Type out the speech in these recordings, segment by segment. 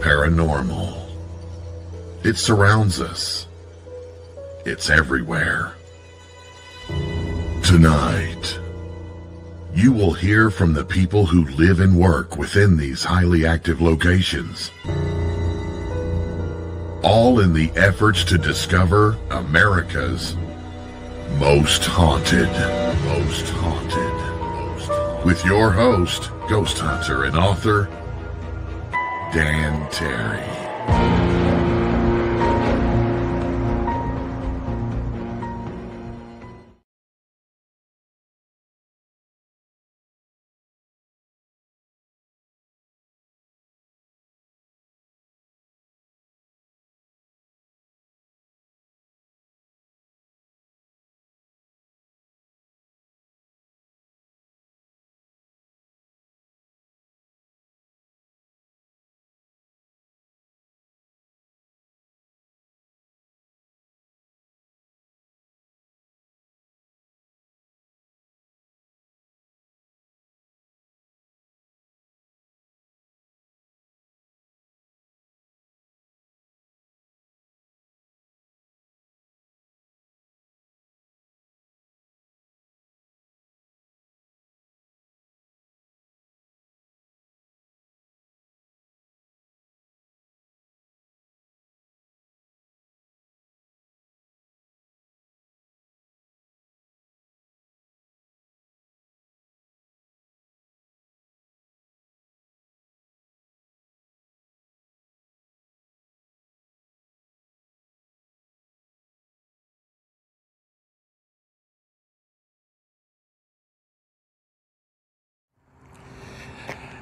paranormal. It surrounds us. It's everywhere. Tonight, you will hear from the people who live and work within these highly active locations, all in the efforts to discover America's most haunted. With your host, ghost hunter and author, Dan Terry.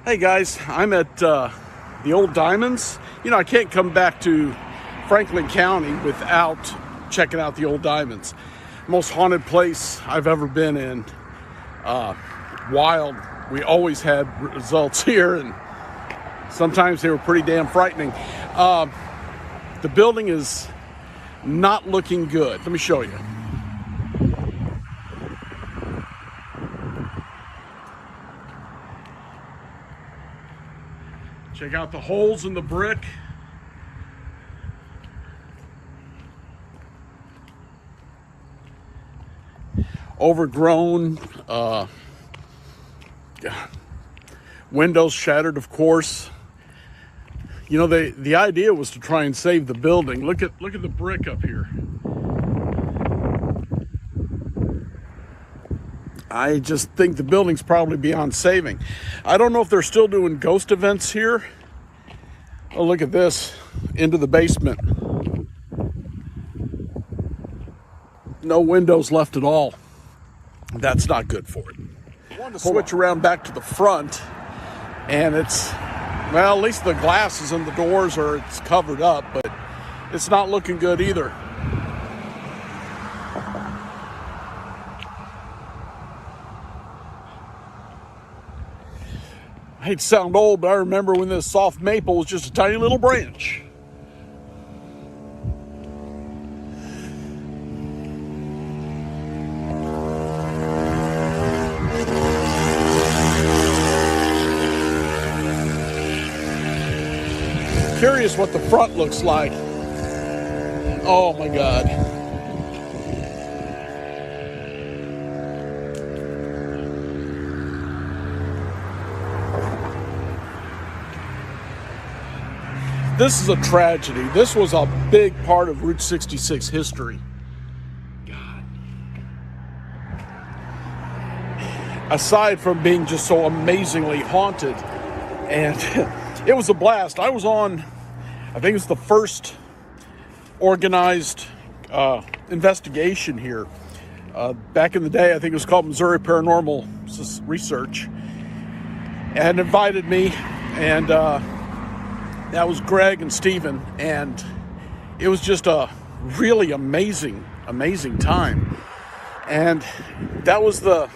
Hey guys, I'm at the Old Diamonds. You know, I can't come back to Franklin County without checking out the Old Diamonds. Most haunted place I've ever been in. Wild. We always had results here, and sometimes they were pretty damn frightening. The building is not looking good. Let me show you. Check out the holes in the brick. Overgrown. Windows shattered, of course. You know, the idea was to try and save the building. Look at the brick up here. I just think the building's probably beyond saving. I don't know if they're still doing ghost events here. Oh, look at this. Into the basement. No windows left at all. That's not good for it. I want to switch around back to the front, and it's, well, at least the glasses and the doors it's covered up, but it's not looking good either. I hate to sound old, but I remember when this soft maple was just a tiny little branch. Curious what the front looks like. Oh my God. This is a tragedy. This was a big part of Route 66 history. God. Aside from being just so amazingly haunted, and it was a blast. I was on, I think it was the first organized investigation here. Back in the day, I think it was called Missouri Paranormal Research. And invited me, and that was Greg and Steven, and it was just a really amazing time. And that was I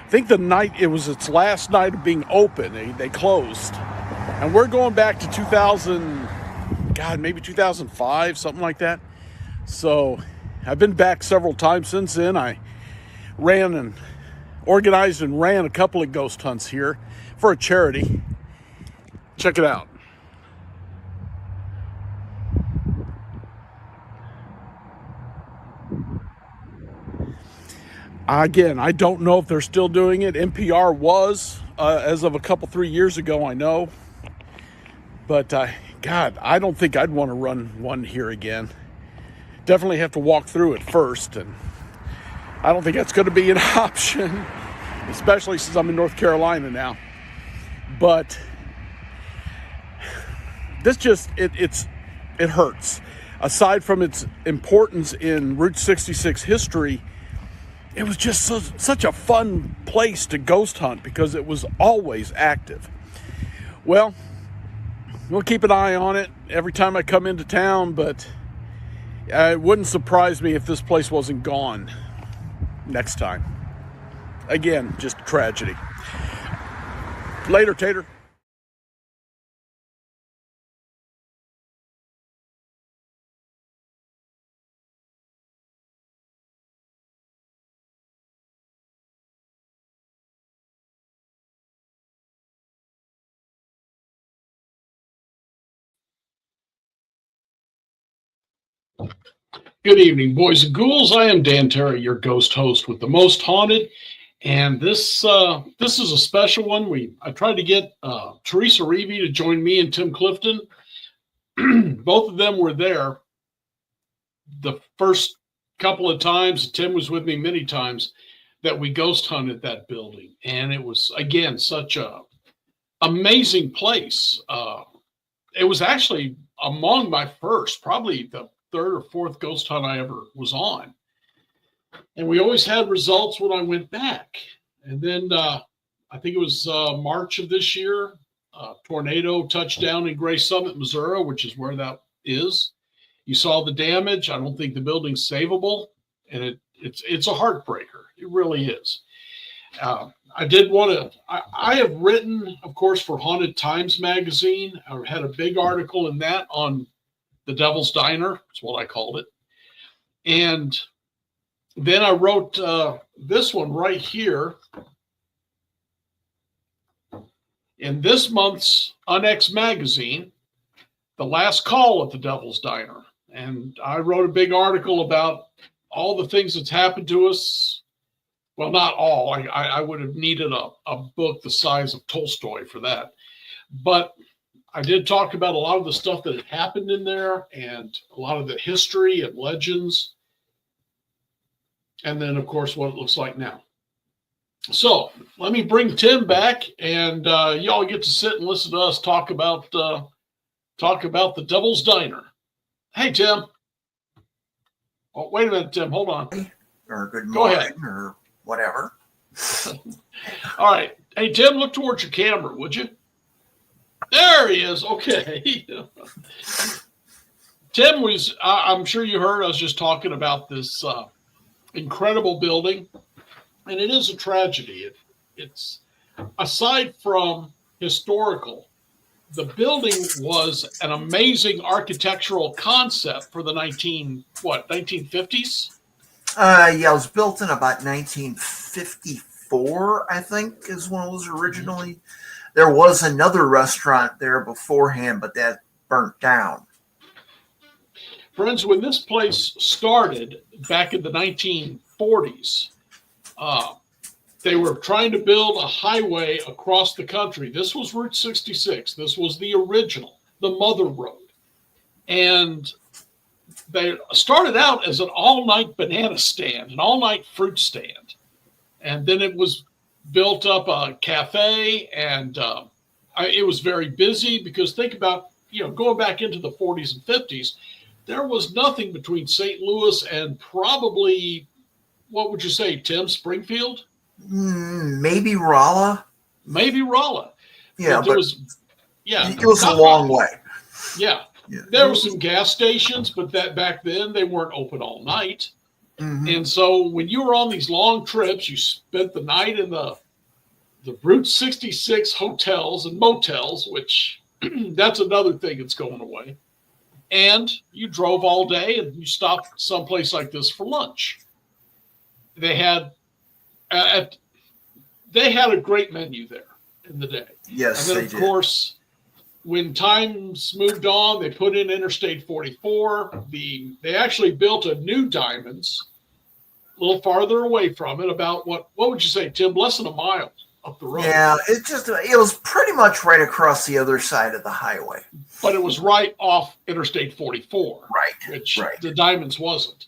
think the night, it was its last night of being open. They closed. And we're going back to 2000, God, maybe 2005, something like that. So I've been back several times since then. I organized and ran a couple of ghost hunts here for a charity. Check it out. Again, I don't know if they're still doing it. NPR was, as of a couple, 3 years ago, I know. But, God, I don't think I'd want to run one here again. Definitely have to walk through it first, and I don't think that's going to be an option, especially since I'm in North Carolina now. But this just, it hurts. Aside from its importance in Route 66 history, it was just such a fun place to ghost hunt because it was always active. Well, we'll keep an eye on it every time I come into town, but it wouldn't surprise me if this place wasn't gone next time. Again, just tragedy. Later, Tater. Good evening, boys and ghouls. I am Dan Terry, your ghost host with the most haunted, and this is a special one. I tried to get Teresa Reevy to join me and Tim Clifton. Both of them were there the first couple of times. Tim was with me many times that we ghost hunted that building, and it was again such a amazing place. It was actually among my first, probably the third or fourth ghost hunt I ever was on. And we always had results when I went back. And then I think it was March of this year, tornado touched down in Gray Summit, Missouri, which is where that is. You saw the damage. I don't think the building's savable, and it's a heartbreaker. It really is. I did want to, I have written, of course, for Haunted Times magazine. I had a big article in that on the Devil's Diner. That's what I called it. And then I wrote this one right here in this month's Unex magazine, The Last Call at the Devil's Diner. And I wrote a big article about all the things that's happened to us. Well, not all. I would have needed a book the size of Tolstoy for that. But I did talk about a lot of the stuff that had happened in there and a lot of the history and legends. And then, of course, what it looks like now. So let me bring Tim back, and y'all get to sit and listen to us talk about the Devil's Diner. Hey, Tim. Oh, wait a minute, Tim. Hold on. Or good morning. Go ahead. Or whatever. All right. Hey, Tim, look towards your camera, would you? There he is. Okay. Tim was, I'm sure you heard, I was just talking about this incredible building. And it is a tragedy. It's aside from historical, the building was an amazing architectural concept for the 1950s? Yeah, it was built in about 1954, I think, is when it was originally. There was another restaurant there beforehand, but that burnt down. Friends, when this place started back in the 1940s, they were trying to build a highway across the country. This was Route 66. This was the original, the mother road. And they started out as an all-night banana stand, an all-night fruit stand. And then it was built up a cafe, and it was very busy because think about, going back into the 40s and 50s, there was nothing between St. Louis and probably, what would you say, Tim, Springfield? Maybe Rolla. Maybe Rolla. Yeah, but it was a long way. Yeah. There were some gas stations, but that back then they weren't open all night. Mm-hmm. And so when you were on these long trips, you spent the night in the Route 66 hotels and motels, which that's another thing that's going away. And you drove all day and you stopped someplace like this for lunch. They had a great menu there in the day. Yes, and then of course, when times moved on, they put in Interstate 44. They actually built a new Diamonds, little farther away from it, about what would you say, Tim? Less than a mile up the road. Yeah, it was pretty much right across the other side of the highway. But it was right off Interstate 44, Right, which right. the Diamonds wasn't.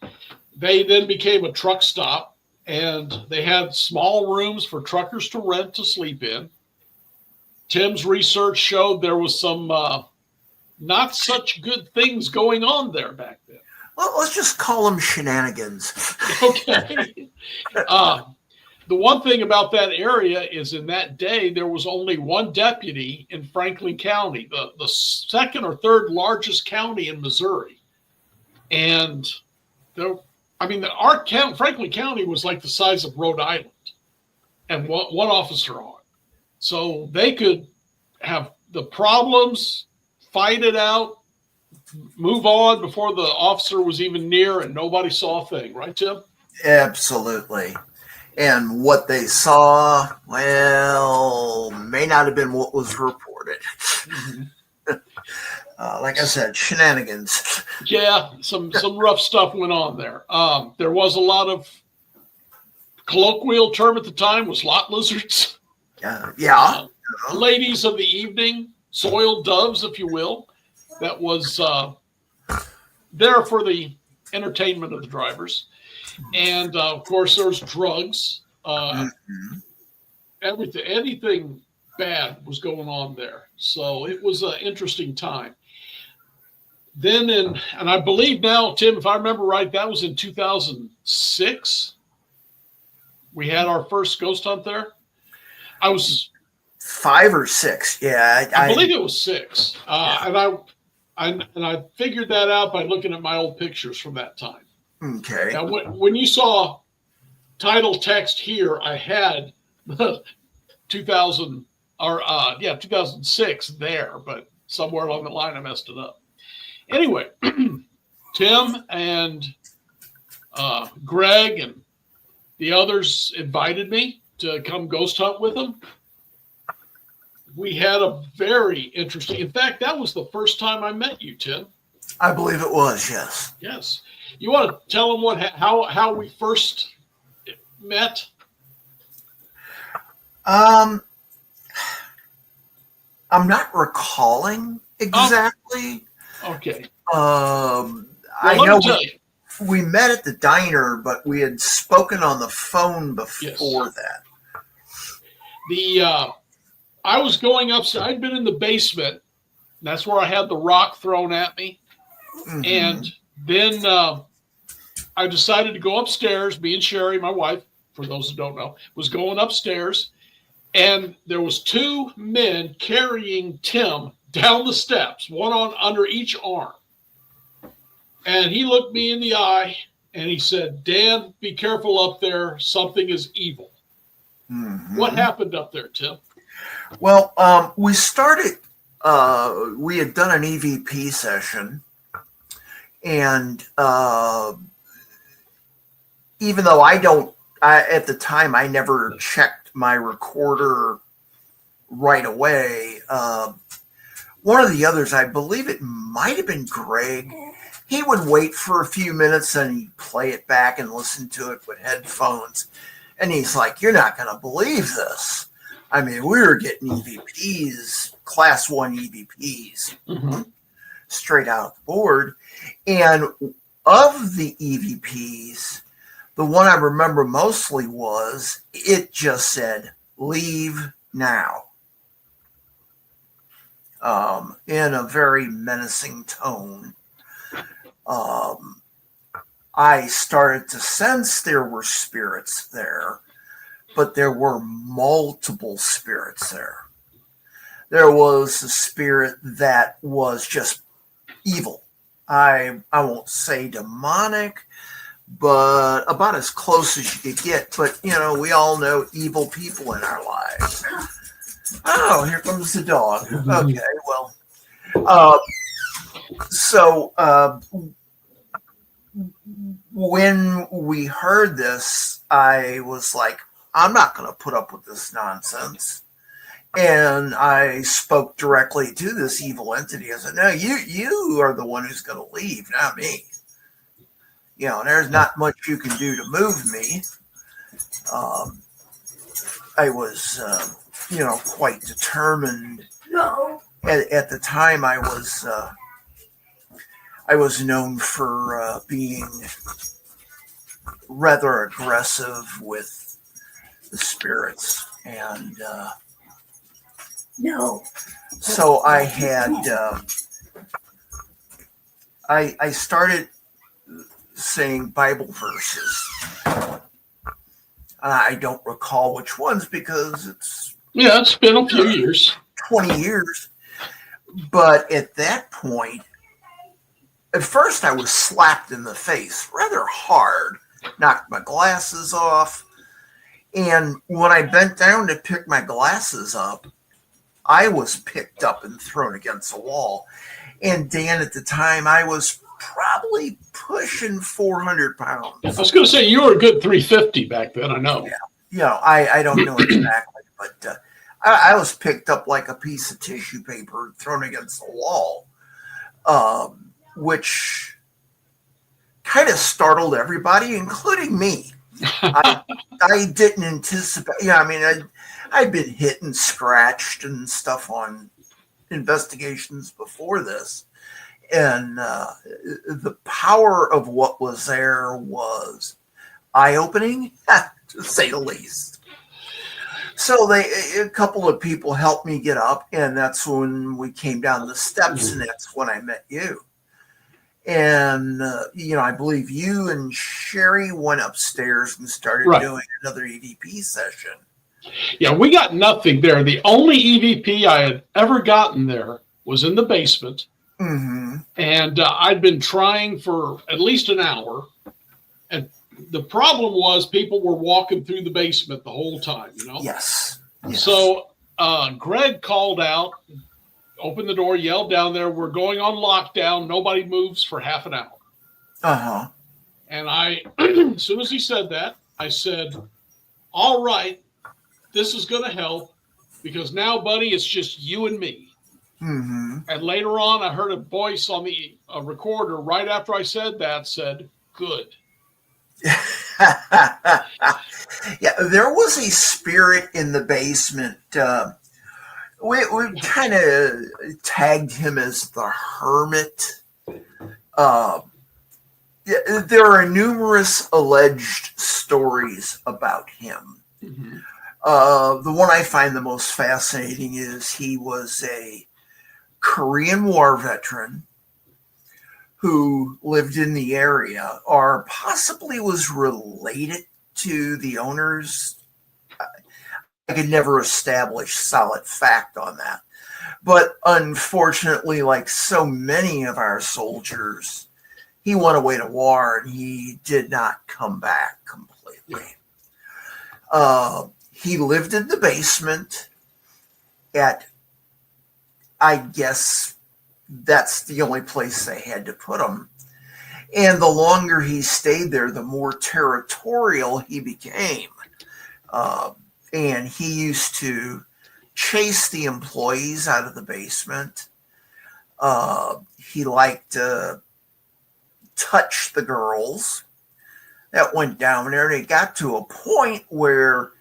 They then became a truck stop, and they had small rooms for truckers to rent to sleep in. Tim's research showed there was some not such good things going on there back then. Well, let's just call them shenanigans. Okay. The one thing about that area is in that day, there was only one deputy in Franklin County, the second or third largest county in Missouri. And Franklin County was like the size of Rhode Island, and one officer on. So they could have the problems, fight it out, move on before the officer was even near, and nobody saw a thing. Right, Tim? Absolutely. And what they saw, well, may not have been what was reported. Mm-hmm. Like I said, shenanigans. Yeah, some rough stuff went on there. There was a lot of, colloquial term at the time was lot lizards. Yeah. Ladies of the evening, soiled doves, if you will. That was there for the entertainment of the drivers. And, of course, there's drugs. Anything bad was going on there. So it was an interesting time. Then and I believe now, Tim, if I remember right, that was in 2006. We had our first ghost hunt there. I was 5 or 6. Yeah. I believe it was 6. And I figured that out by looking at my old pictures from that time. Okay. Now, when you saw title text here, I had 2006 there, but somewhere along the line I messed it up. Anyway, Tim and Greg and the others invited me to come ghost hunt with them. We had a very interesting. In fact, that was the first time I met you, Tim. I believe it was. Yes. Yes. You want to tell them how we first met? I'm not recalling exactly. Okay. I know we met at the diner, but we had spoken on the phone before that. I was going upstairs. I'd been in the basement. That's where I had the rock thrown at me. Mm-hmm. And then I decided to go upstairs. Me and Sherry, my wife, for those who don't know, was going upstairs. And there was 2 men carrying Tim down the steps, one under each arm. And he looked me in the eye and he said, "Dan, be careful up there. Something is evil." Mm-hmm. What happened up there, Tim? Well, we started, we had done an EVP session, and even though at the time, I never checked my recorder right away. One of the others, I believe it might have been Greg, he would wait for a few minutes and he'd play it back and listen to it with headphones. And he's like, "You're not going to believe this." I mean, we were getting EVPs, class 1 EVPs, straight out the board. And of the EVPs, the one I remember mostly was, it just said, "Leave now," in a very menacing tone. I started to sense there were spirits there, but there were multiple spirits there. There was a spirit that was just evil. I won't say demonic, but about as close as you could get. But, we all know evil people in our lives. Oh, here comes the dog. Okay, well. So when we heard this, I was like, I'm not going to put up with this nonsense. And I spoke directly to this evil entity. I said, "No, you are the one who's going to leave, not me." there's not much you can do to move me. I was, quite determined. No. At the time, I was known for being rather aggressive with the spirits, and no. So I had I started saying Bible verses. I don't recall which ones because it's been a few years, 20 years. But at that point, at first I was slapped in the face rather hard, knocked my glasses off. And when I bent down to pick my glasses up, I was picked up and thrown against the wall. And Dan, at the time, I was probably pushing 400 pounds. I was going to say, you were a good 350 back then, I know. Yeah, I don't know exactly, but I was picked up like a piece of tissue paper thrown against the wall, which kind of startled everybody, including me. I didn't anticipate. I'd been hit and scratched and stuff on investigations before this, and the power of what was there was eye-opening, to say the least. So a couple of people helped me get up, and that's when we came down the steps, and that's when I met you. And, I believe you and Sherry went upstairs and started doing another EVP session. Yeah, we got nothing there. The only EVP I had ever gotten there was in the basement. Mm-hmm. And I'd been trying for at least an hour. And the problem was people were walking through the basement the whole time, Yes. So Greg called out, opened the door, yelled down there, "We're going on lockdown. Nobody moves for half an hour." Uh-huh. And as soon as he said that, I said, "All right, this is going to help because now, buddy, it's just you and me." Mm-hmm. And later on, I heard a voice on the recorder right after I said that said, "Good." Yeah, there was a spirit in the basement. We kind of tagged him as the hermit. There are numerous alleged stories about him. Mm-hmm. The one I find the most fascinating is he was a Korean War veteran who lived in the area, or possibly was related to the owners. I could never establish solid fact on that. But unfortunately, like so many of our soldiers, he went away to war and he did not come back completely. He lived in the basement I guess that's the only place they had to put him. And the longer he stayed there, the more territorial he became. And he used to chase the employees out of the basement. He liked to touch the girls that went down there. And it got to a point where,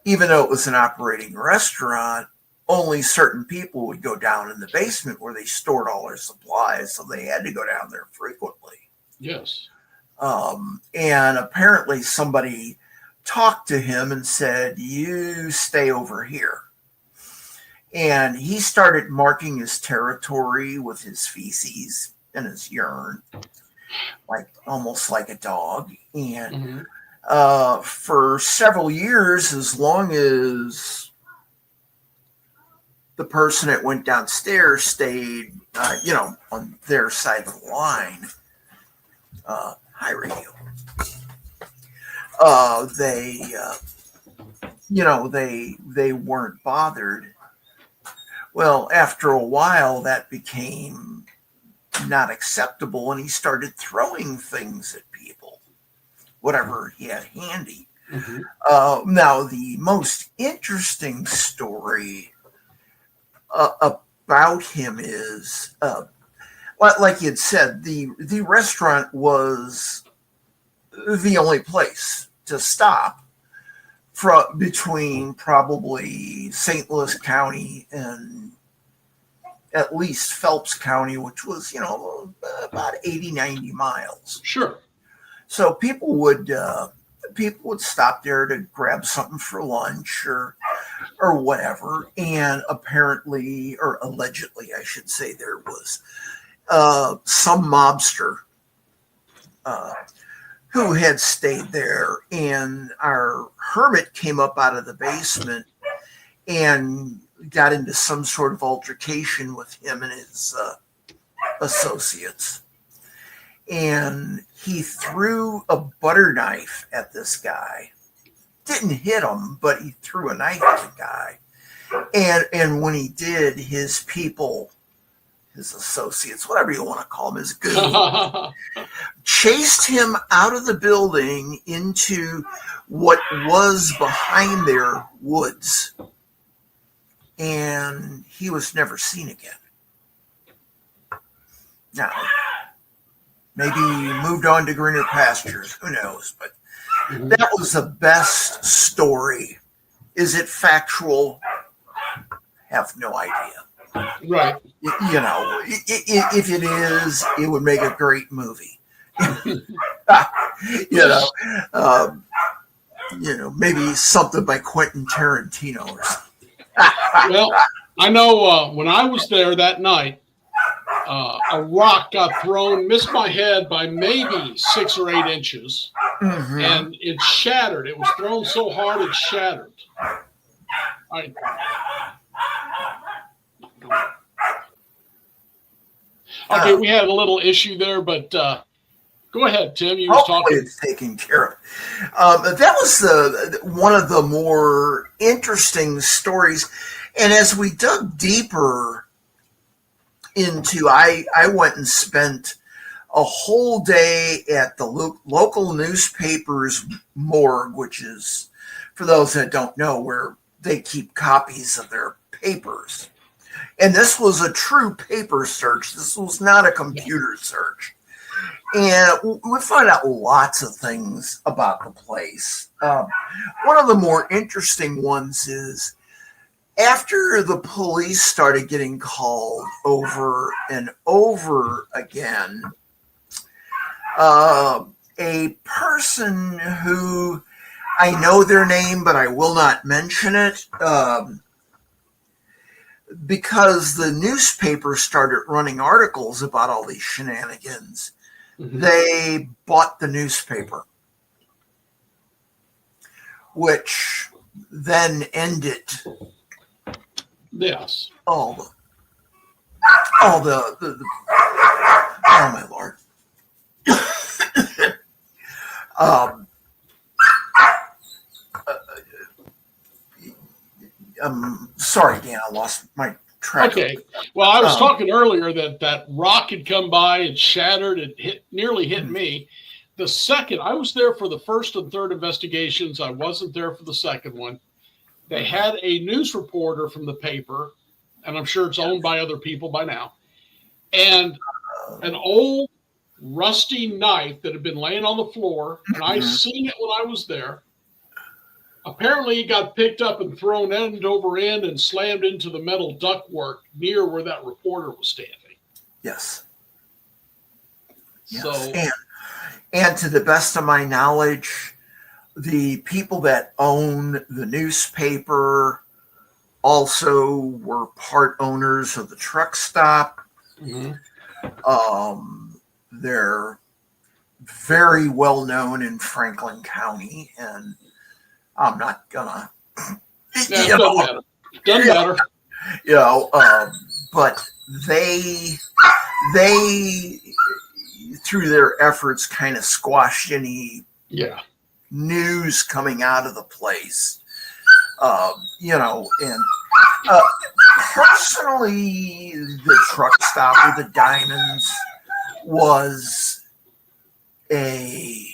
even though it was an operating restaurant, only certain people would go down in the basement where they stored all their supplies. So they had to go down there frequently. Yes. And apparently somebody talked to him and said, "You stay over here." And he started marking his territory with his feces and his urine, almost like a dog. And for several years, as long as the person that went downstairs stayed, on their side of the line, high radio. They weren't bothered. Well, after a while, that became not acceptable, and he started throwing things at people, whatever he had handy. Mm-hmm. Now, the most interesting story about him is, like you had said, the restaurant was the only place to stop from between probably St. Louis County and at least Phelps County, which was, about 80, 90 miles. Sure. So people would stop there to grab something for lunch or whatever. And apparently, or allegedly, I should say, there was some mobster who had stayed there, and our hermit came up out of the basement and got into some sort of altercation with him and his associates. And he threw a butter knife at this guy. Didn't hit him, but he threw a knife at the guy. And when he did, his people, his associates, whatever you want to call them, his goon, chased him out of the building into what was behind their woods. And he was never seen again. Now, maybe he moved on to greener pastures. Who knows? But that was the best story. Is it factual? Have no idea. Right. If it is, it would make a great movie. Maybe something by Quentin Tarantino or something. Well, I know when I was there that night, a rock got thrown, missed my head by maybe 6 or 8 inches, and it shattered. It was thrown so hard it shattered. Okay, we had a little issue there, but go ahead, Tim. You were talking. It's taken care of. That was one of the more interesting stories. And as we dug deeper into, I went and spent a whole day at the local newspaper's morgue, which is, for those that don't know, where they keep copies of their papers. And this was a true paper search. This was not a computer search. And we found out lots of things about the place. One of the more interesting ones is after the police started getting called over and over again, a person who, I know their name, but I will not mention it, because the newspaper started running articles about all these shenanigans. They bought the newspaper, which then ended all the oh my Lord. Sorry, Dan, I lost my track. Okay. Well, I was talking earlier that rock had come by, it shattered, it nearly hit me. The second, I was there for the first and third investigations. I wasn't there for the second one. They had a news reporter from the paper, and I'm sure it's owned by other people by now, and an old rusty knife that had been laying on the floor, and I seen it when I was there. Apparently, it got picked up and thrown end over end and slammed into the metal ductwork near where that reporter was standing. Yes. So, and to the best of my knowledge, the people that own the newspaper also were part owners of the truck stop. They're very well known in Franklin County, and I'm not gonna. Doesn't matter. But they through their efforts kind of squashed any news coming out of the place. And personally, the truck stop with the diamonds was a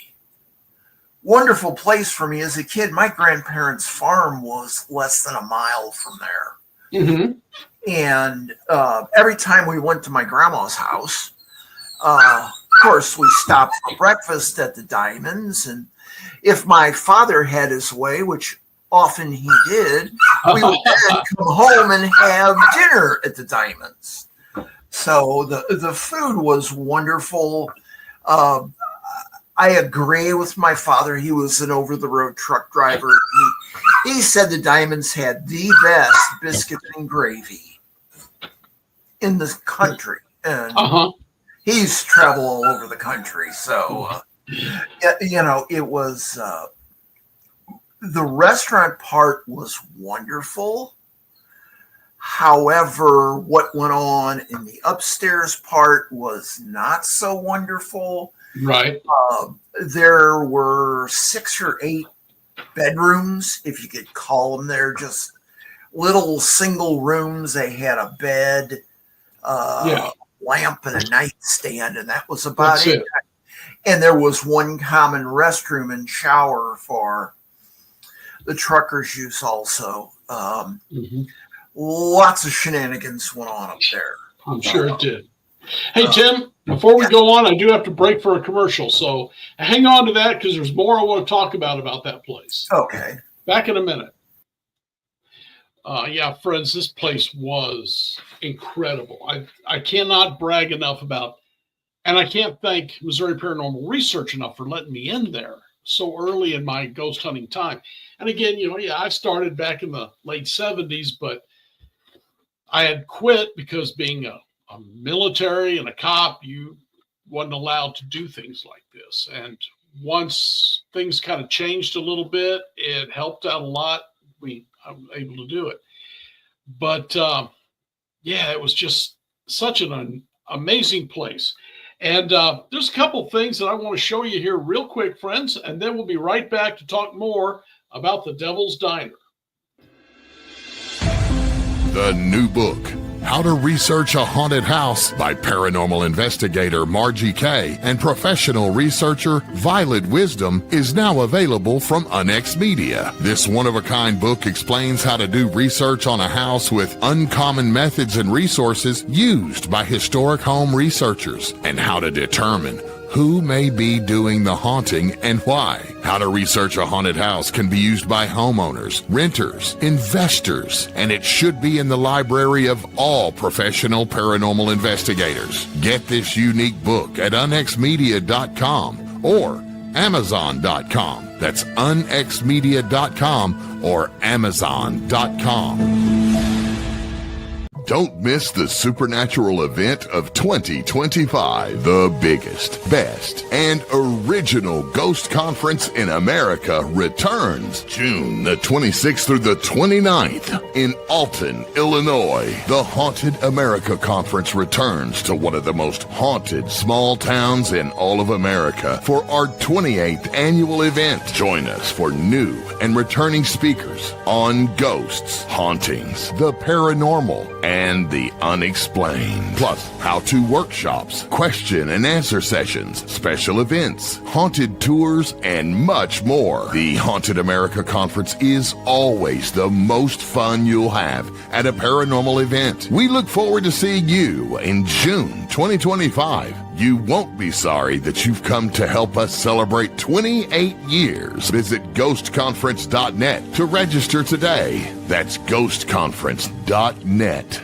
wonderful place for me as a kid. My grandparents' farm was less than a mile from there. And every time we went to my grandma's house, Of course, we stopped for breakfast at the Diamonds, and if my father had his way, which often he did, we would then come home and have dinner at the Diamonds. So the food was wonderful. I agree with my father. He was an over-the-road truck driver. He said the Diamonds had the best biscuit and gravy in the country. And he's traveled all over the country. So, it was, the restaurant part was wonderful. However, what went on in the upstairs part was not so wonderful. Right. There were 6 or 8 bedrooms, if you could call them. They're just little single rooms. They had a bed, lamp, and a nightstand, and that was about it. And there was one common restroom and shower for the truckers' use also. Lots of shenanigans went on up there. I'm sure it did. Hey, Tim, before we go on, I do have to break for a commercial. So hang on to that because there's more I want to talk about that place. Okay. Back in a minute. Friends, this place was incredible. I cannot brag enough about, and I can't thank Missouri Paranormal Research enough for letting me in there so early in my ghost hunting time. And again, I started back in the late 70s, but I had quit because being a military and a cop, you wasn't allowed to do things like this. And once things kind of changed a little bit, it helped out a lot. I was able to do it. But it was just such an amazing place. And there's a couple things that I want to show you here real quick, friends, and then we'll be right back to talk more about the Devil's Diner. The new book, How to Research a Haunted House by paranormal investigator Margie Kay and professional researcher Violet Wisdom, is now available from Unex Media. This one-of-a-kind book explains how to do research on a house with uncommon methods and resources used by historic home researchers, and how to determine who may be doing the haunting and why. How to Research a Haunted House can be used by homeowners, renters, investors, and it should be in the library of all professional paranormal investigators. Get this unique book at unxmedia.com or amazon.com. That's unxmedia.com or amazon.com. Don't miss the supernatural event of 2025, the biggest, best, and original ghost conference in America returns June the 26th through the 29th in Alton, Illinois. The Haunted America Conference returns to one of the most haunted small towns in all of America for our 28th annual event. Join us for new and returning speakers on ghosts, hauntings, the paranormal, and the unexplained. Plus, how-to workshops, question and answer sessions, special events, haunted tours, and much more. The Haunted America Conference is always the most fun you'll have at a paranormal event. We look forward to seeing you in June 2025. You won't be sorry that you've come to help us celebrate 28 years. Visit ghostconference.net to register today. That's ghostconference.net.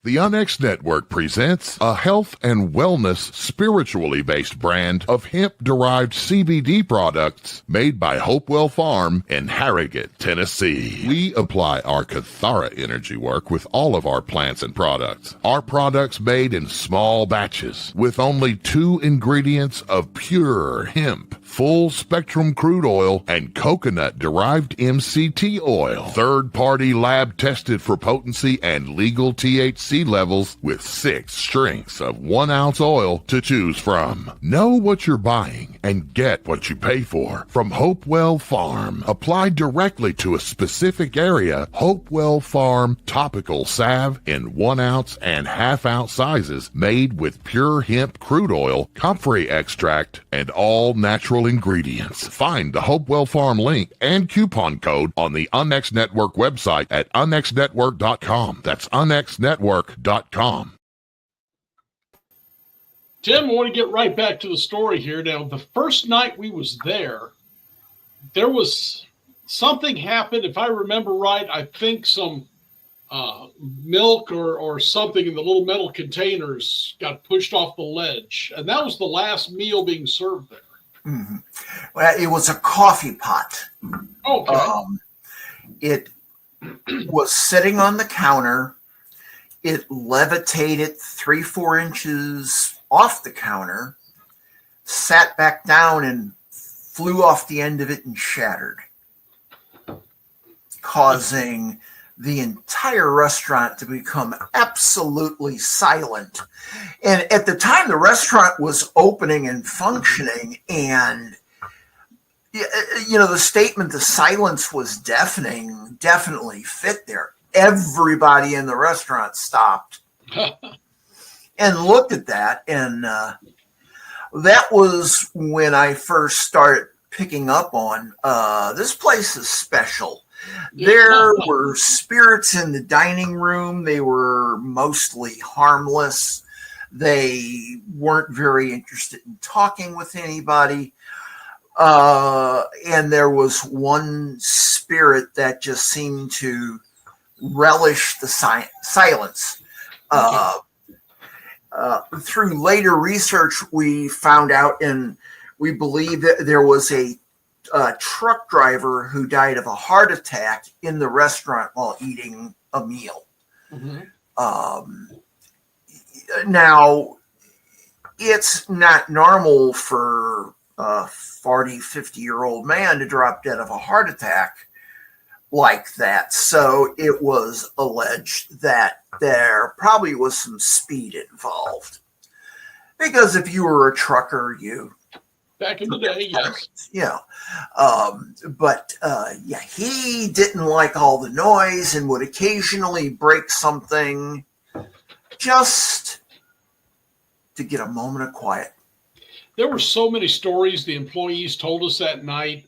The Unex Network presents a health and wellness spiritually based brand of hemp-derived CBD products made by Hopewell Farm in Harrogate, Tennessee. We apply our Cathara energy work with all of our plants and products. Our products made in small batches with only 2 ingredients of pure hemp, full-spectrum crude oil, and coconut-derived MCT oil. Third-party lab tested for potency and legal THC levels with 6 strengths of 1 ounce oil to choose from. Know what you're buying and get what you pay for from Hopewell Farm. Applied directly to a specific area, Hopewell Farm topical salve in 1 ounce and ½ ounce sizes made with pure hemp crude oil, comfrey extract, and all natural ingredients. Find the Hopewell Farm link and coupon code on the Unex Network website at unexnetwork.com. That's unexnetwork.com. Tim, I want to get right back to the story here. Now, the first night we was there was something happened. If I remember right, I think some milk or something in the little metal containers got pushed off the ledge. And that was the last meal being served there. Mm-hmm. Well, it was a coffee pot. Okay. It was sitting on the counter. It levitated 3-4 inches off the counter, sat back down, and flew off the end of it and shattered, causing the entire restaurant to become absolutely silent. And at the time, the restaurant was opening and functioning, and the statement, the silence was deafening, definitely fit there. Everybody in the restaurant stopped and looked at that. And that was when I first started picking up on this place is special. There were spirits in the dining room. They were mostly harmless. They weren't very interested in talking with anybody. And there was one spirit that just seemed to relish the silence. Through later research, we found out, and we believe that there was a truck driver who died of a heart attack in the restaurant while eating a meal. Mm-hmm. Now, it's not normal for a 40, 50-year-old man to drop dead of a heart attack like that. So it was alleged that there probably was some speed involved. Because if you were a trucker, back in the day, yes. He didn't like all the noise and would occasionally break something just to get a moment of quiet. There were so many stories the employees told us that night.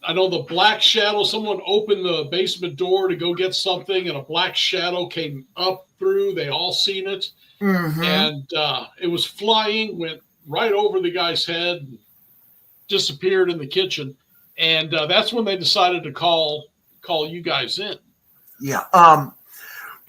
I know the black shadow, someone opened the basement door to go get something, and a black shadow came up through. They all seen it. Mm-hmm. And it was flying, went right over the guy's head, and disappeared in the kitchen. And that's when they decided to call you guys in. Yeah.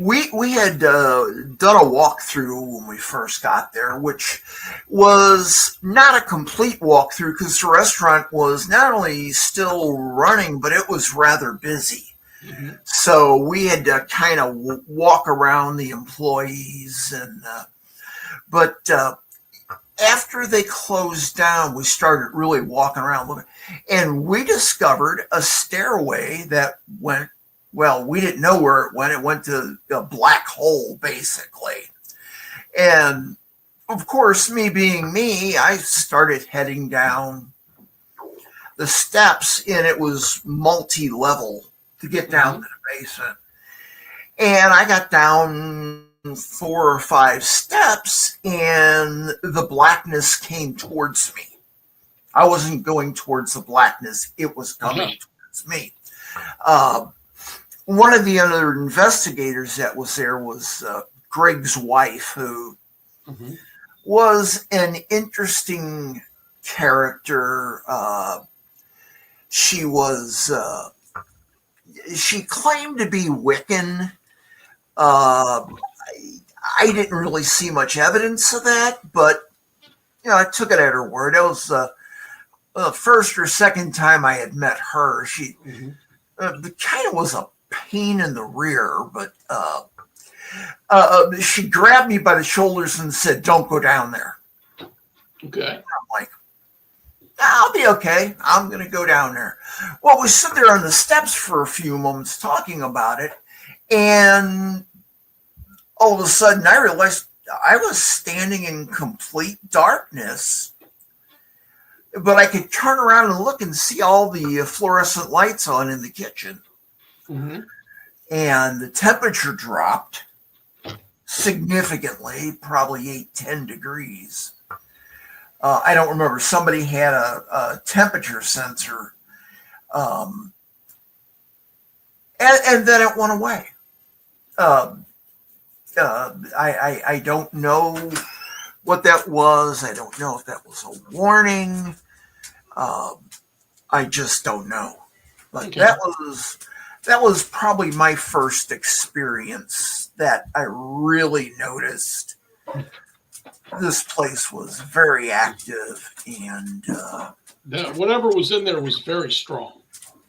We had done a walkthrough when we first got there, which was not a complete walkthrough because the restaurant was not only still running, but it was rather busy. Mm-hmm. So we had to kind of walk around the employees. But after they closed down, we started really walking around looking, and we discovered a stairway that went, well, we didn't know where it went. It went to a black hole, basically. And of course, me being me, I started heading down the steps, and it was multi-level to get down to the basement. And I got down 4 or 5 steps, and the blackness came towards me. I wasn't going towards the blackness. It was coming towards me. One of the other investigators that was there was Greg's wife, who was an interesting character. She claimed to be Wiccan. I didn't really see much evidence of that, but I took it at her word. It was the first or second time I had met her. She kind of was a pain in the rear, but she grabbed me by the shoulders and said, "Don't go down there." Okay. And I'm like, "I'll be okay. I'm going to go down there." Well, we stood there on the steps for a few moments talking about it, and all of a sudden I realized I was standing in complete darkness, but I could turn around and look and see all the fluorescent lights on in the kitchen. Mm-hmm. And the temperature dropped significantly, probably 8-10 degrees. I don't remember. Somebody had a temperature sensor, and then it went away. I don't know what that was. I don't know if that was a warning. I just don't know. But Okay. that was probably my first experience that I really noticed this place was very active, and Whatever was in there was very strong.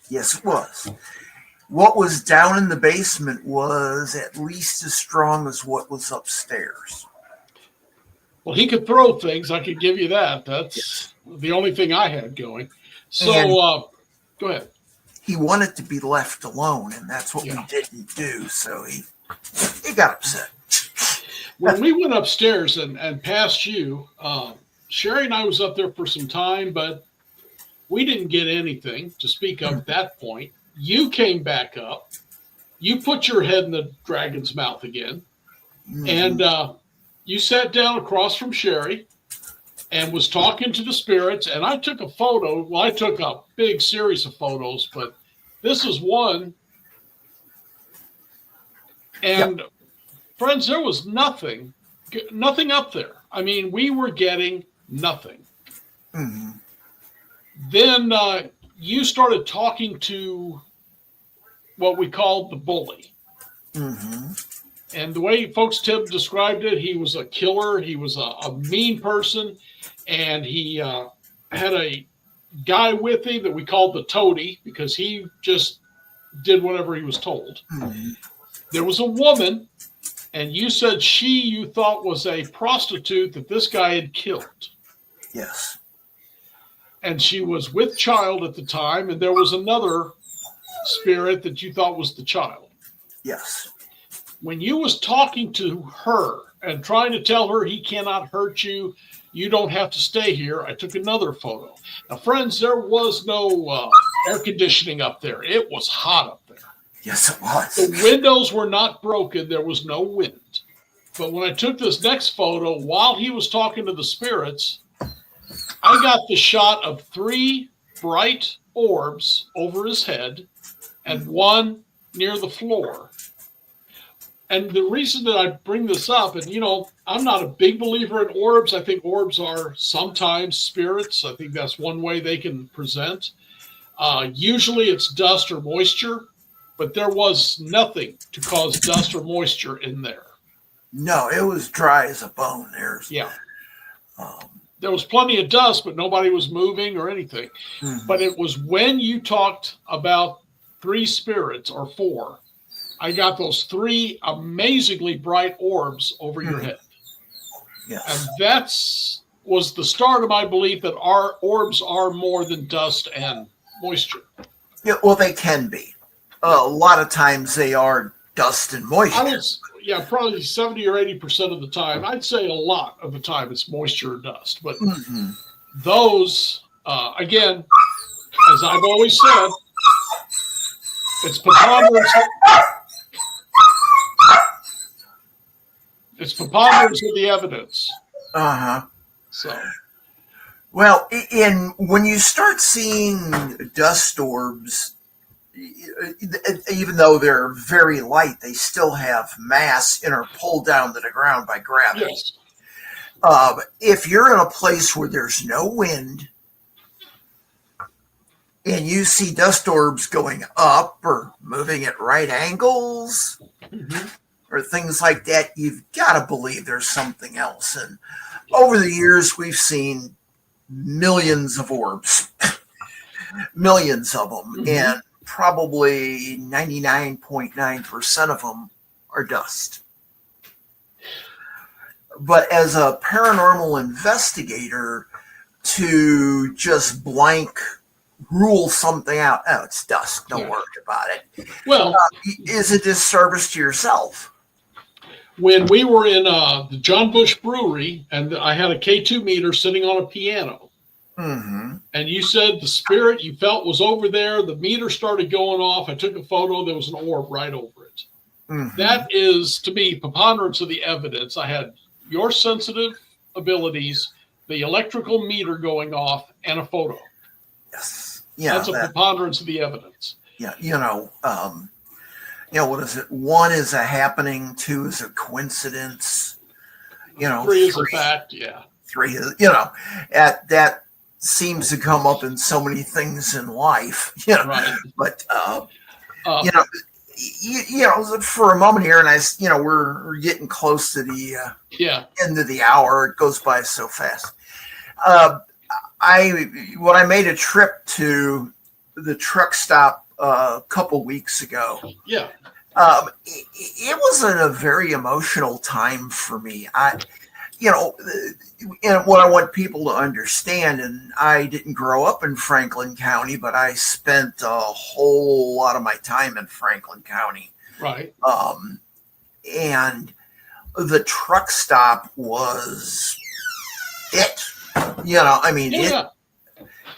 yes, it was. What was down in the basement was at least as strong as what was upstairs. Well, he could throw things. I could give you that. That's the only thing I had going. So, And go ahead. he wanted to be left alone, and that's what we didn't do. So he got upset. When we went upstairs and past you, Sherry and I was up there for some time, but we didn't get anything to speak of at that point. You came back up. You put your head in the dragon's mouth again. And you sat down across from Sherry and was talking to the spirits. And I took a photo. Well, I took a big series of photos, but this is one. And friends, there was nothing up there. I mean, we were getting nothing. Mm-hmm. Then you started talking to what we called the bully. Mm-hmm. And the way folks Tim described it, he was a killer. He was a mean person. And he had a guy with him that we called the toady because he just did whatever he was told. Mm-hmm. There was a woman, and you said you thought was a prostitute that this guy had killed. Yes. And she was with child at the time, and there was another spirit that you thought was the child. Yes. When you was talking to her and trying to tell her he cannot hurt you, you don't have to stay here, I took another photo. Now, friends, there was no air conditioning up there. It was hot up there. Yes, it was. The windows were not broken. There was no wind. But when I took this next photo, while he was talking to the spirits, I got the shot of 3 bright orbs over his head and one near the floor. And the reason that I bring this up, and I'm not a big believer in orbs. I think orbs are sometimes spirits. I think that's one way they can present. Usually it's dust or moisture, but there was nothing to cause dust or moisture in there. No, it was dry as a bone. There was plenty of dust, but nobody was moving or anything. Mm-hmm. But it was when you talked about 3 spirits or 4, I got those 3 amazingly bright orbs over your head. Yes. And that was the start of my belief that our orbs are more than dust and moisture. Yeah, well, they can be. A lot of times they are dust and moisture. Probably 70 or 80% of the time. I'd say a lot of the time it's moisture or dust. But those, again, as I've always said, it's preponderance. It's preponderance of the evidence. Uh-huh. So, well, when you start seeing dust orbs, even though they're very light, they still have mass and are pulled down to the ground by gravity. yes. If you're in a place where there's no wind and you see dust orbs going up or moving at right angles or things like that, you've got to believe there's something else. And over the years, we've seen millions of orbs, millions of them, and probably 99.9% of them are dust. But as a paranormal investigator, to just blank rule something out, oh, it's dust, don't worry about it, Well, is a disservice to yourself. when we were in the John Bush Brewery, and I had a K2 meter sitting on a piano, and you said the spirit you felt was over there, the meter started going off. I took a photo, there was an orb right over it. That is, to me, preponderance of the evidence. I had your sensitive abilities, the electrical meter going off, and a photo. Yes. Yeah. That's a preponderance of the evidence. Yeah. What is it? 1 is a happening, 2 is a coincidence. Three is a fact, yeah. Three is, that seems to come up in so many things in life, Right. But for a moment here, and we're getting close to the end of the hour. It goes by so fast. When I made a trip to the truck stop a couple weeks ago, it was a very emotional time for me. And what I want people to understand, and I didn't grow up in Franklin County, but I spent a whole lot of my time in Franklin County. Right. And the truck stop was it.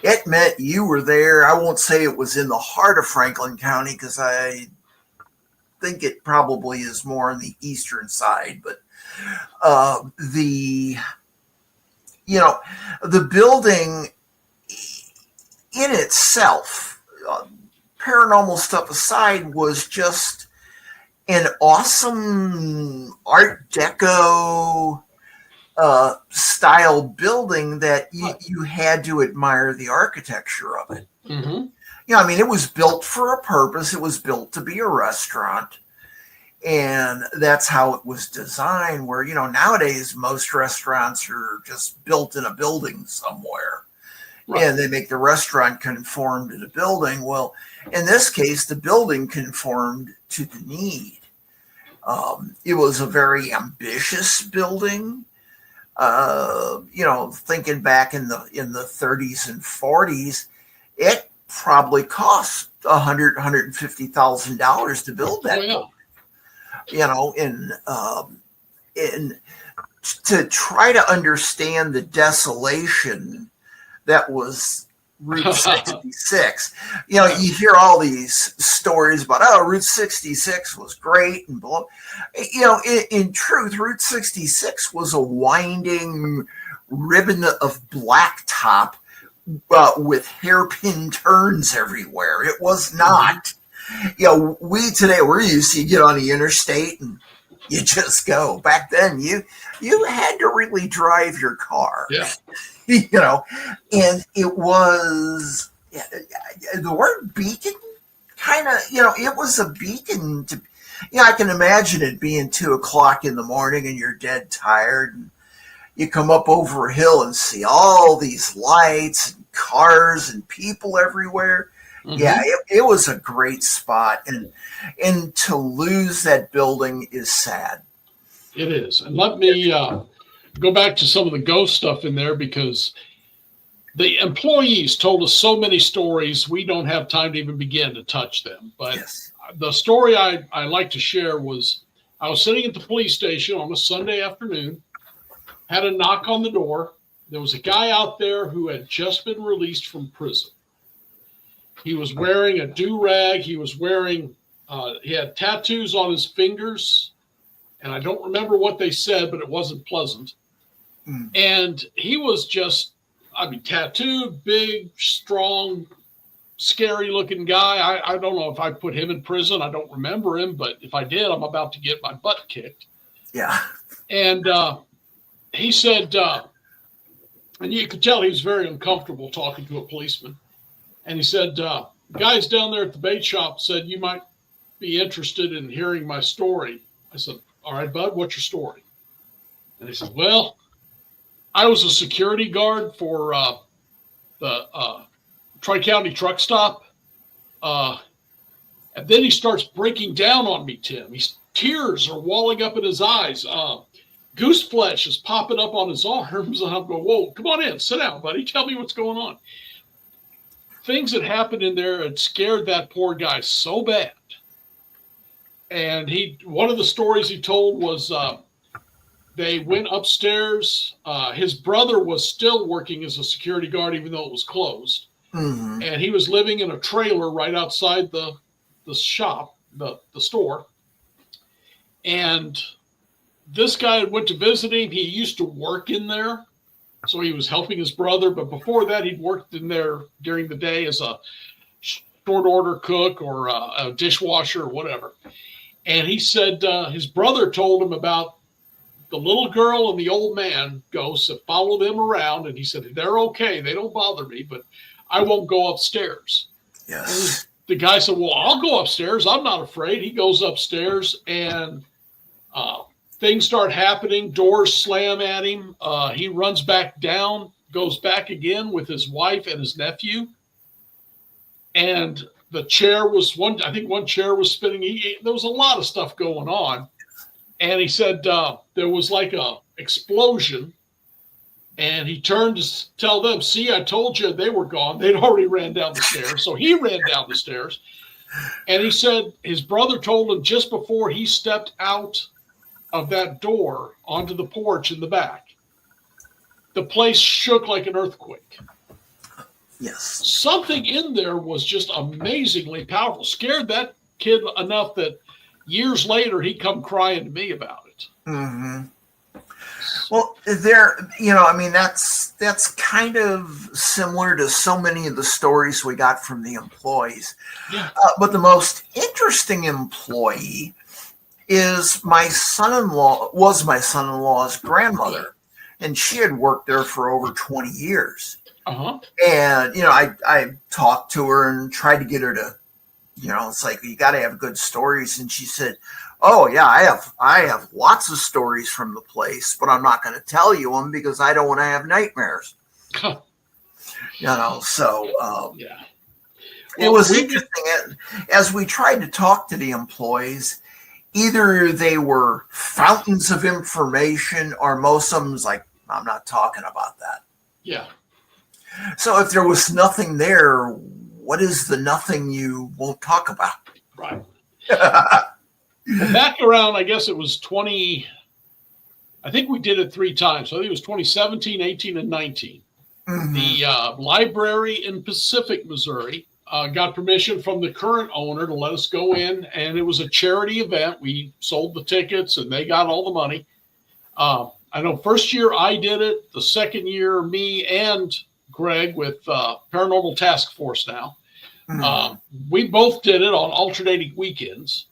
It meant you were there. I won't say it was in the heart of Franklin County because I think it probably is more on the eastern side, but the building in itself, paranormal stuff aside, was just an awesome Art Deco style building that you had to admire the architecture of it. Mm-hmm. It was built for a purpose. It was built to be a restaurant. And that's how it was designed, where, nowadays most restaurants are just built in a building somewhere. Right. And they make the restaurant conform to the building. Well, in this case, the building conformed to the need. It was a very ambitious building. Thinking back in the 30s and 40s, it probably cost $150,000 to build that building. And to try to understand the desolation that was Route 66. You hear all these stories about, Route 66 was great and blah. In truth, Route 66 was a winding ribbon of blacktop with hairpin turns everywhere. It was not. We're used to, you get on the interstate and you just go. Back then, you had to really drive your car. Yeah. And it was the word beacon kind of, it was a beacon to, I can imagine it being 2:00 in the morning and you're dead tired and you come up over a hill and see all these lights and cars and people everywhere. Mm-hmm. Yeah, it was a great spot, and to lose that building is sad. It is. And let me go back to some of the ghost stuff in there, because the employees told us so many stories, we don't have time to even begin to touch them. But yes. The story I like to share was, I was sitting at the police station on a Sunday afternoon, had a knock on the door. There was a guy out there who had just been released from prison. He was wearing a do-rag. He was wearing, he had tattoos on his fingers. And I don't remember what they said, but it wasn't pleasant. Mm. And he was just, tattooed, big, strong, scary-looking guy. I don't know if I put him in prison. I don't remember him, but if I did, I'm about to get my butt kicked. Yeah. And he said, and you could tell he was very uncomfortable talking to a policeman. And he said, guys down there at the bait shop said you might be interested in hearing my story. I said, all right, bud, what's your story? And he said, well, I was a security guard for the Tri-County truck stop. And then he starts breaking down on me, Tim. Tears are welling up in his eyes. Goose flesh is popping up on his arms. And I'm going, whoa, come on in. Sit down, buddy. Tell me what's going on. Things that happened in there had scared that poor guy so bad. And one of the stories he told was they went upstairs. His brother was still working as a security guard, even though it was closed. Mm-hmm. And he was living in a trailer right outside the shop, the store. And this guy went to visit him. He used to work in there. So he was helping his brother, but before that, he'd worked in there during the day as a short order cook or a dishwasher or whatever. And he said his brother told him about the little girl and the old man ghosts that followed him around, and he said, they're okay. They don't bother me, but I won't go upstairs. Yes. The guy said, well, I'll go upstairs. I'm not afraid. He goes upstairs, and things start happening. Doors slam at him. He runs back down, goes back again with his wife and his nephew. And the chair was one chair was spinning. There was a lot of stuff going on. And he said there was like a explosion. And he turned to tell them, see, I told you they were gone. They'd already ran down the stairs. So he ran down the stairs. And he said his brother told him just before he stepped out of that door onto the porch in the back, the place shook like an earthquake. Yes. Something in there was just amazingly powerful. Scared that kid enough that years later he'd come crying to me about it. Mm-hmm. Well, that's kind of similar to so many of the stories we got from the employees. Yeah. But the most interesting employee is my son-in-law's grandmother, and she had worked there for over 20 years. Uh-huh. And, I talked to her and tried to get her to, it's like, you got to have good stories. And she said, oh yeah, I have lots of stories from the place, but I'm not going to tell you them because I don't want to have nightmares. Huh. So yeah. It was interesting. As we tried to talk to the employees, either they were fountains of information or most of them's like, I'm not talking about that. Yeah. So if there was nothing there, what is the nothing you won't talk about? Right. Well, back around, I guess it was I think we did it 3 times. So I think it was 2017, 18, and 19. Mm-hmm. The library in Pacific, Missouri, got permission from the current owner to let us go in, and it was a charity event. We sold the tickets, and they got all the money. I know first year I did it. The second year, me and Greg with Paranormal Task Force now. Mm-hmm. We both did it on alternating weekends.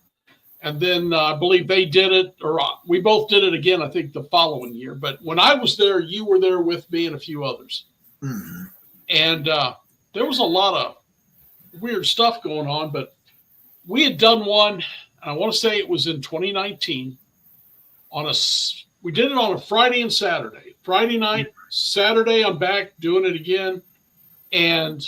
And then I believe they did it, or we both did it again, I think, the following year. But when I was there, you were there with me and a few others. Mm-hmm. And there was a lot of weird stuff going on, but we had done one, I want to say it was in 2019, we did it on a Friday and Saturday. Friday night, Saturday, I'm back doing it again. And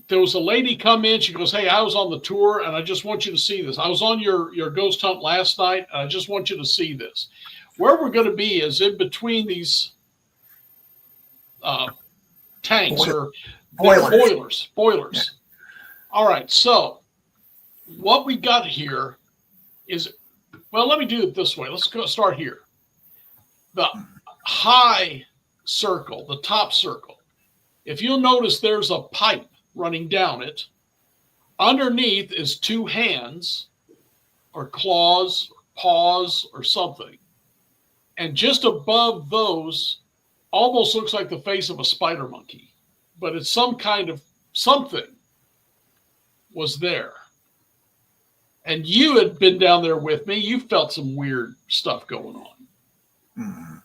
there was a lady come in. She goes, hey, I was on the tour, and I just want you to see this. I was on your ghost hunt last night, and I just want you to see this. Where we're going to be is in between these tanks or boilers. Yeah. All right, so what we got here is, well, let me do it this way. Let's start here. The high circle, the top circle, if you'll notice, there's a pipe running down it. Underneath is 2 hands or claws, or paws, or something. And just above those almost looks like the face of a spider monkey, but it's some kind of something was there. And you had been down there with me. You felt some weird stuff going on. Mm-hmm.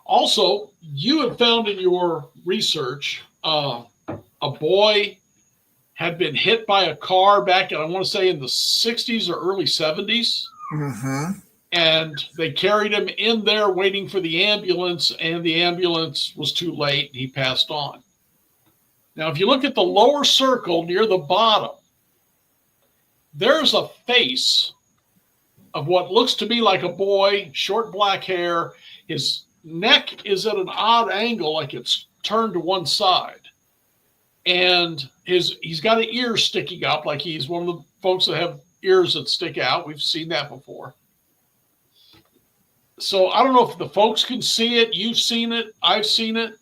Also, you had found in your research a boy had been hit by a car back in, I want to say, in the 60s or early 70s. Mm-hmm. And they carried him in there waiting for the ambulance, and the ambulance was too late. He passed on. Now, if you look at the lower circle near the bottom, there's a face of what looks to be like a boy, short black hair. His neck is at an odd angle, like it's turned to one side. And he's got an ear sticking up, like he's one of the folks that have ears that stick out. We've seen that before. So I don't know if the folks can see it. You've seen it. I've seen it.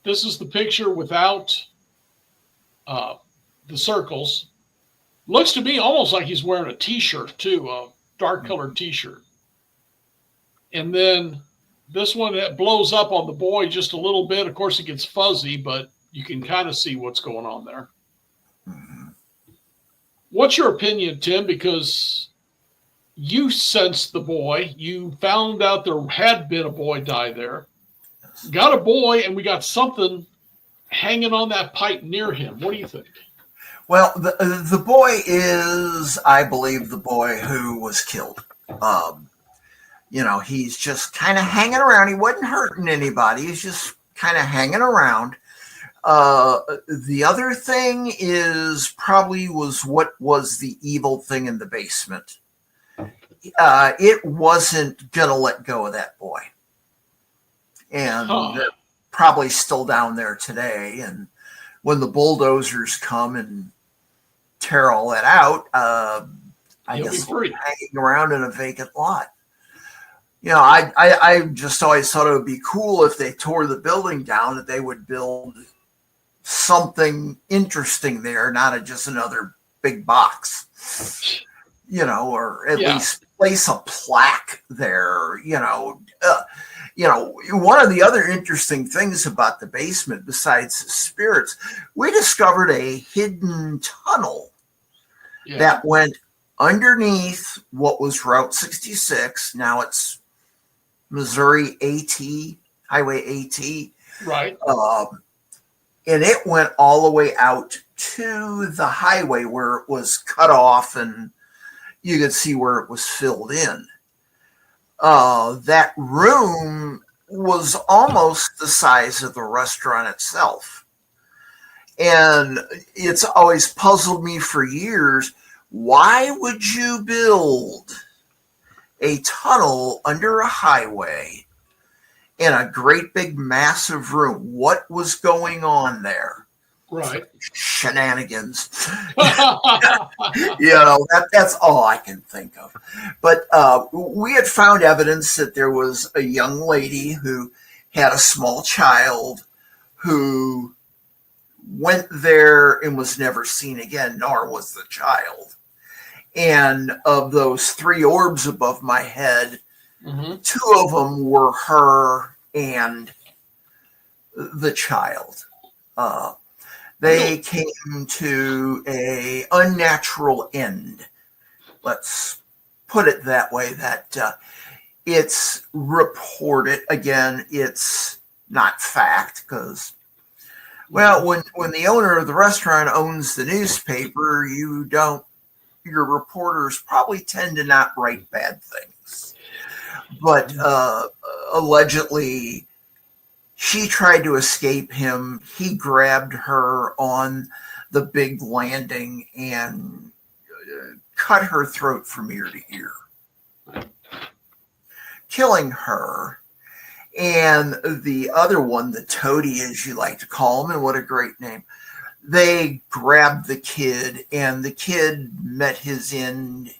This is the picture without the circles. Looks to me almost like he's wearing a T-shirt too, a dark colored T-shirt. And then this one that blows up on the boy just a little bit. Of course, it gets fuzzy, but you can kind of see what's going on there. Mm-hmm. What's your opinion, Tim? Because you sensed the boy. You found out there had been a boy die there. Got a boy, and we got something hanging on that pipe near him. What do you think? Well, the boy is, I believe, the boy who was killed. He's just kind of hanging around. He wasn't hurting anybody. He's just kind of hanging around. The other thing is probably was what was the evil thing in the basement. It wasn't going to let go of that boy. And they're probably still down there today. And when the bulldozers come and tear all that out, I guess we're hanging around in a vacant lot. I just always thought it would be cool if they tore the building down, that they would build something interesting there, not just another big box, or at least place a plaque there, one of the other interesting things about the basement, besides spirits, we discovered a hidden tunnel that went underneath what was Route 66. Now it's Missouri AT, Highway AT. Right. And it went all the way out to the highway where it was cut off and you could see where it was filled in. That room was almost the size of the restaurant itself. And it's always puzzled me for years. Why would you build a tunnel under a highway in a great big massive room? What was going on there? Right. Shenanigans. That's all I can think of. But we had found evidence that there was a young lady who had a small child who went there and was never seen again, nor was the child. And of those 3 orbs above my head, 2 of them were her and the child. They came to a unnatural end. Let's put it that way. That it's reported. Again, it's not fact because, well, when the owner of the restaurant owns the newspaper, your reporters probably tend to not write bad things. But allegedly, she tried to escape him. He grabbed her on the big landing and cut her throat from ear to ear, killing her. And the other one, the toady, as you like to call him, and what a great name, they grabbed the kid, and the kid met his end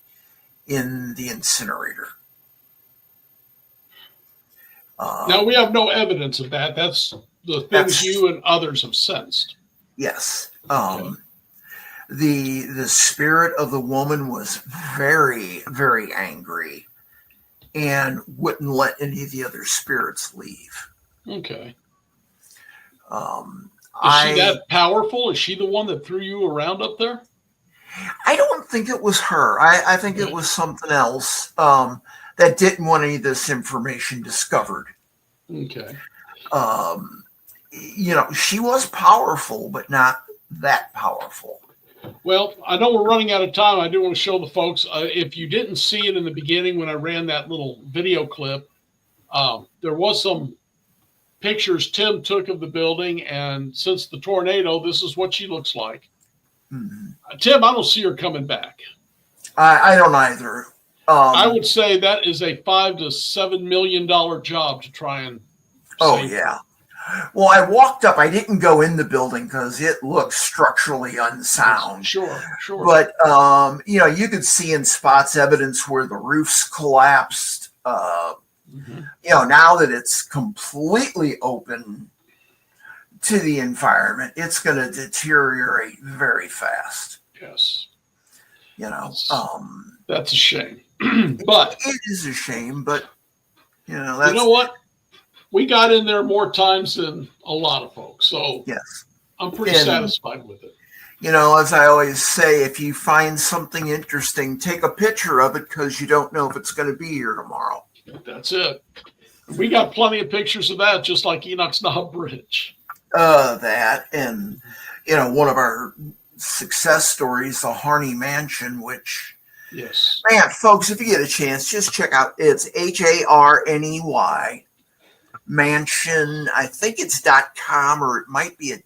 in the incinerator. Now, we have no evidence of that. That's the things you and others have sensed. Yes. The spirit of the woman was very, very angry and wouldn't let any of the other spirits leave. Okay. Is she that powerful? Is she the one that threw you around up there? I don't think it was her. I think it was something else that didn't want any of this information discovered. Okay. She was powerful, but not that powerful. Well, I know we're running out of time. I do want to show the folks, if you didn't see it in the beginning when I ran that little video clip, there was some pictures Tim took of the building, and since the tornado, this is what she looks like. Mm-hmm. Tim, I don't see her coming back. I don't either. I would say that is a $5 to $7 million job to try and save her. Well, I walked up. I didn't go in the building because it looks structurally unsound. Sure. But you could see in spots evidence where the roofs collapsed. Now that it's completely open to the environment, it's going to deteriorate very fast. Yes. That's a shame. But it is a shame, but that's, you know what? We got in there more times than a lot of folks, so yes, I'm pretty satisfied with it. You know, as I always say, if you find something interesting, take a picture of it because you don't know if it's going to be here tomorrow. That's it. We got plenty of pictures of that, just like Enoch's Knob Bridge. That, and, you know, one of our success stories, the Harney Mansion, which, yes, man, folks, if you get a chance, just check out, it's HARNEY Mansion. I think it's .com or it might be a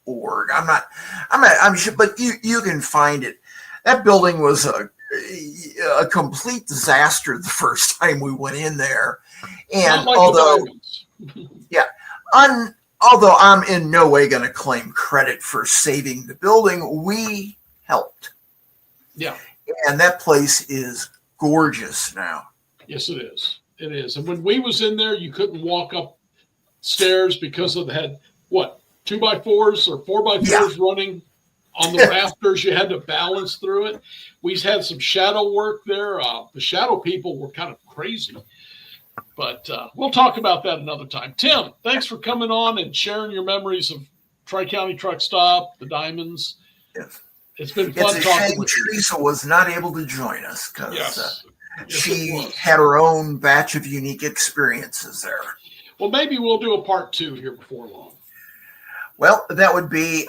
.org. I'm sure, but you can find it. That building was a complete disaster the first time we went in there. And like although I'm in no way going to claim credit for saving the building, we helped. Yeah. And that place is gorgeous now. Yes, it is. It is. And when we was in there, you couldn't walk up stairs because of had 2x4s or 4x4s running on the rafters. You had to balance through it. We had some shadow work there. The shadow people were kind of crazy. But we'll talk about that another time. Tim, thanks for coming on and sharing your memories of Tri-County Truck Stop, the Diamonds. Yes. It's been fun it's talking with you. Teresa was not able to join us because yes, she had her own batch of unique experiences there. Well, maybe we'll do a part 2 here before long. Well, that would be,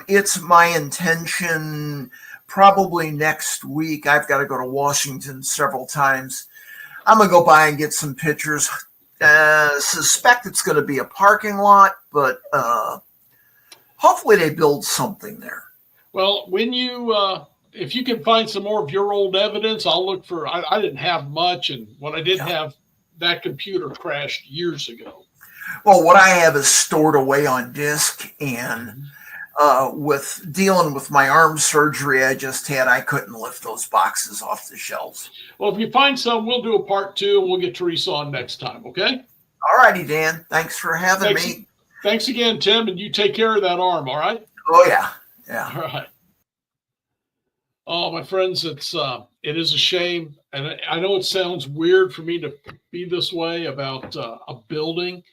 it's my intention probably next week. I've got to go to Washington several times. I'm going to go by and get some pictures. Suspect it's going to be a parking lot, but hopefully they build something there. Well, when you, if you can find some more of your old evidence, I'll look for, I didn't have much. And what I did have, that computer crashed years ago. Well, what I have is stored away on disk, and with dealing with my arm surgery I just had, I couldn't lift those boxes off the shelves. Well, if you find some, we'll do a part 2 and we'll get Teresa on next time. Okay. All righty, Dan. Thanks for having me. Thanks again, Tim. And you take care of that arm. All right. Oh yeah. Yeah. All right. Oh, my friends, it is a shame. And I know it sounds weird for me to be this way about a building.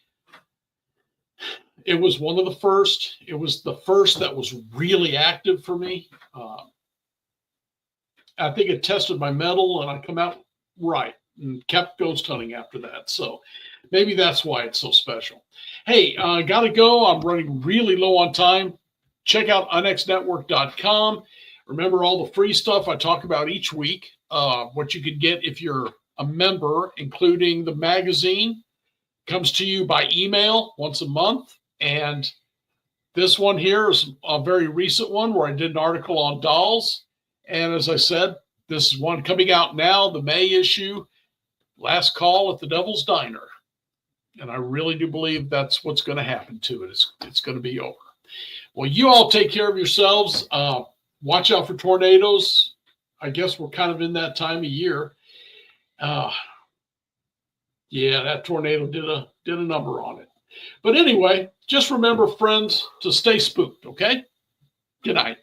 It was one of the first. It was the first that was really active for me. I think it tested my mettle, and I come out right and kept ghost hunting after that. So maybe that's why it's so special. Hey, got to go. I'm running really low on time. Check out unxnetwork.com. Remember all the free stuff I talk about each week, what you could get if you're a member, including the magazine. Comes to you by email once a month. And this one here is a very recent one where I did an article on dolls. And as I said, this is one coming out now, the May issue, Last Call at the Devil's Diner. And I really do believe that's what's going to happen to it. It's going to be over. Well, you all take care of yourselves. Watch out for tornadoes. I guess we're kind of in that time of year. Yeah, that tornado did a number on it. But anyway, just remember, friends, to stay spooked, okay? Good night.